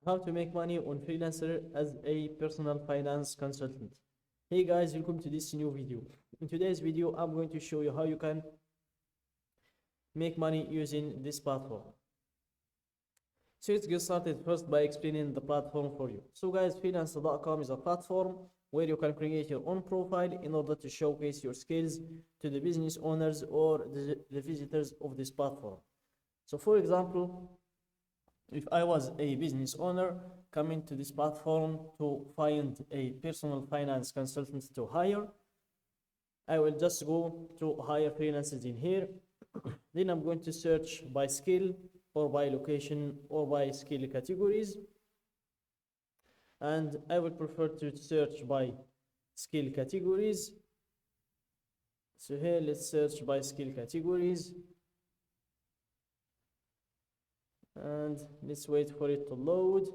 How to make money on Freelancer as a personal finance consultant. Hey guys, welcome to this new video. In today's video, I'm going to show you how you can make money using this platform. So let's get started first by explaining the platform for you. So guys, freelancer.com is a platform where you can create your own profile in order to showcase your skills to the business owners or the visitors of this platform. So for example, if I was a business owner coming to this platform to find a personal finance consultant to hire, I will just go to hire freelancers in here. Then I'm going to search by skill or by location or by skill categories. And I would prefer to search by skill categories. So here, let's search by skill categories. And let's wait for it to load.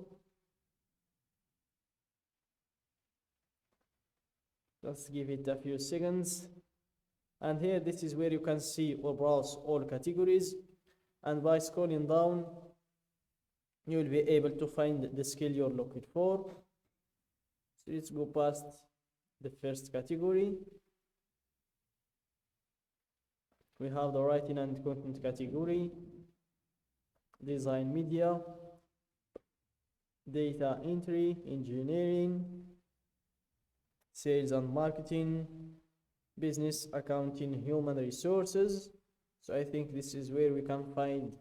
Let's give it a few seconds. And here, this is where you can see or browse all categories. And by scrolling down, you will be able to find the skill you're looking for. So let's go past the first category. We have the writing and content category, design media, data entry, engineering, sales and marketing, business accounting, human resources. So I think this is where we can find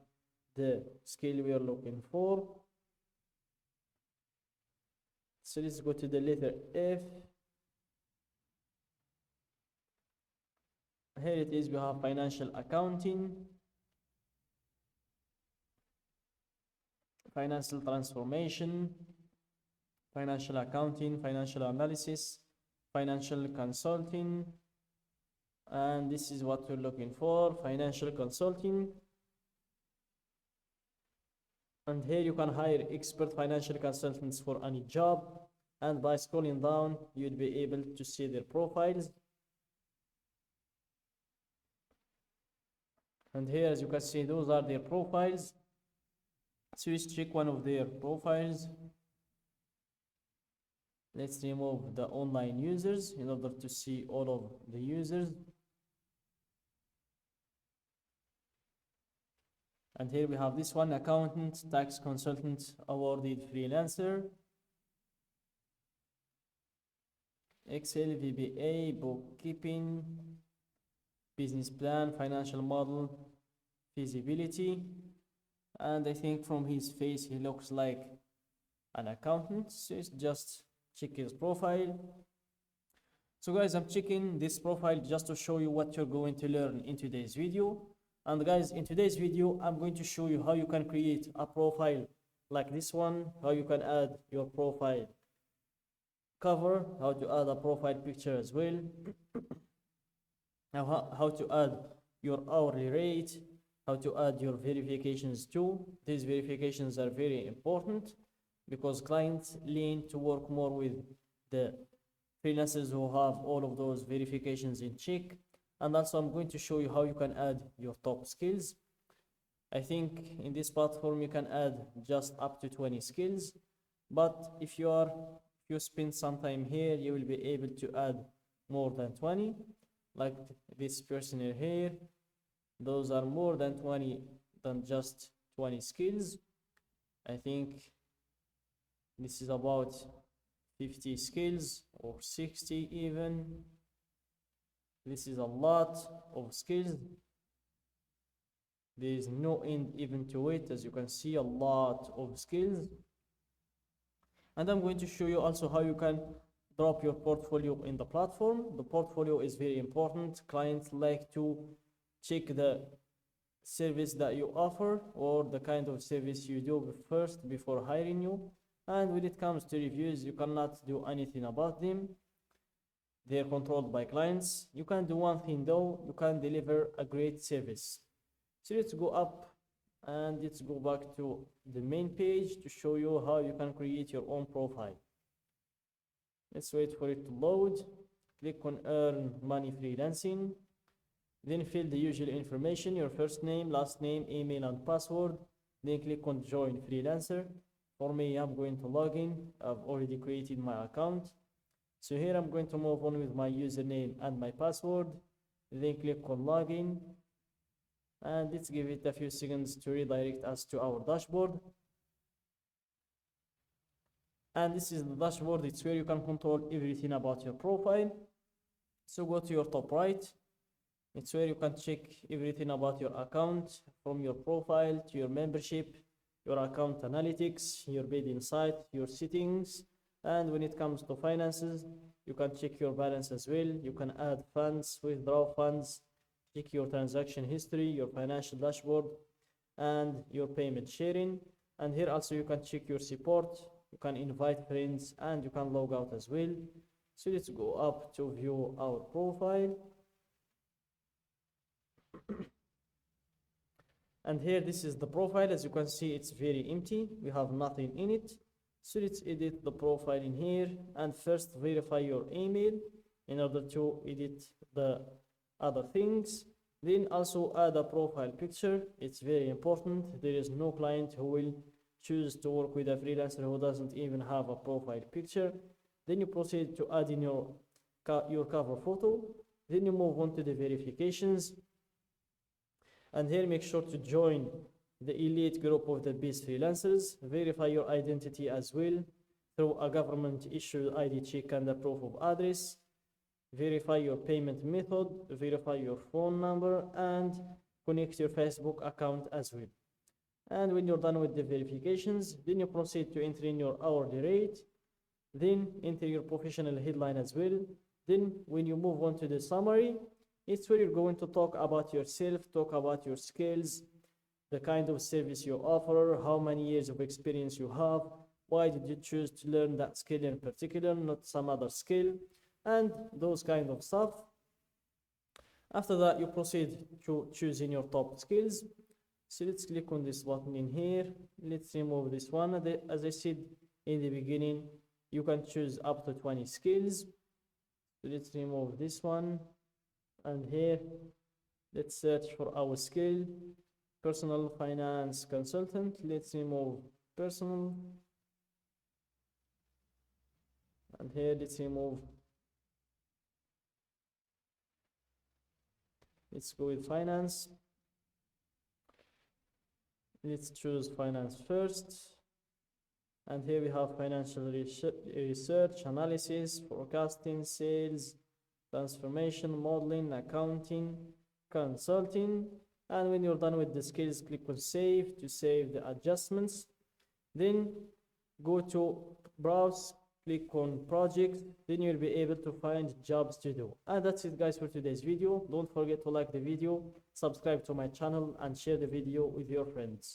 the skill we are looking for. So let's go to the letter F. Here it is, we have financial accounting, financial transformation, financial accounting, financial analysis, financial consulting, and this is what we're looking for, financial consulting. And here you can hire expert financial consultants for any job, and by scrolling down you'll be able to see their profiles. And here, as you can see, those are their profiles. So let's check one of their profiles. Let's remove the online users in order to see all of the users. And here we have this one, accountant, tax consultant, awarded freelancer, Excel, VBA, bookkeeping, business plan, financial model, feasibility. And I think from his face, he looks like an accountant. So it's just check his profile. So guys, I'm checking this profile just to show you what you're going to learn in today's video. And guys, in today's video, I'm going to show you how you can create a profile like this one, how you can add your profile cover, how to add a profile picture as well, how to add your hourly rate, how to add your verifications too. These verifications are very important because clients lean to work more with the freelancers who have all of those verifications in check. And also I'm going to show you how you can add your top skills. I think in this platform you can add just up to 20 skills, but if you spend some time here, you will be able to add more than 20, like this person here. Those are more than 20 than just 20 skills. I think this is about 50 skills or 60 even. This is a lot of skills. There is no end even to it. As you can see, a lot of skills. And I'm going to show you also how you can drop your portfolio in the platform. The portfolio is very important. Clients like to check the service that you offer or the kind of service you do first before hiring you. And when it comes to reviews, you cannot do anything about them. They're controlled by clients. You can do one thing though, you can deliver a great service. So let's go up and let's go back to the main page to show you how you can create your own profile. Let's wait for it to load. Click on earn money freelancing. Then fill the usual information, your first name, last name, email and password. Then click on join freelancer. For me, I'm going to log in. I've already created my account. So here I'm going to move on with my username and my password. Then click on login. And let's give it a few seconds to redirect us to our dashboard. And this is the dashboard. It's where you can control everything about your profile. So go to your top right. It's where you can check everything about your account, from your profile to your membership, your account analytics, your bidding site, your settings. And when it comes to finances, you can check your balance as well. You can add funds, withdraw funds, check your transaction history, your financial dashboard, and your payment sharing. And here also you can check your support, you can invite friends, and you can log out as well. So let's go up to view our profile. And here, this is the profile. As you can see, it's very empty. We have nothing in it. So let's edit the profile in here. And first, verify your email in order to edit the other things. Then also add a profile picture. It's very important. There is no client who will choose to work with a freelancer who doesn't even have a profile picture. Then you proceed to add in your cover photo. Then you move on to the verifications. And here, make sure to join the elite group of the best freelancers. Verify your identity as well through a government issued ID check and a proof of address. Verify your payment method, verify your phone number, and connect your Facebook account as well. And when you're done with the verifications, then you proceed to enter in your hourly rate. Then enter your professional headline as well. Then when you move on to the summary, it's where you're going to talk about yourself, talk about your skills, the kind of service you offer, how many years of experience you have, why did you choose to learn that skill in particular, not some other skill, and those kind of stuff. After that, you proceed to choosing your top skills. So let's click on this button in here. Let's remove this one. As I said in the beginning, you can choose up to 20 skills. So let's remove this one. And here, let's search for our skill, personal finance consultant. Let's remove personal. And here, let's remove. Let's go with finance. Let's choose finance first. And here we have financial research, analysis, forecasting, sales, transformation, modeling, accounting, consulting. And when you're done with the skills, click on save to save the adjustments. Then go to browse, click on project. Then you'll be able to find jobs to do. And that's it, guys, for today's video. Don't forget to like the video, subscribe to my channel, and share the video with your friends.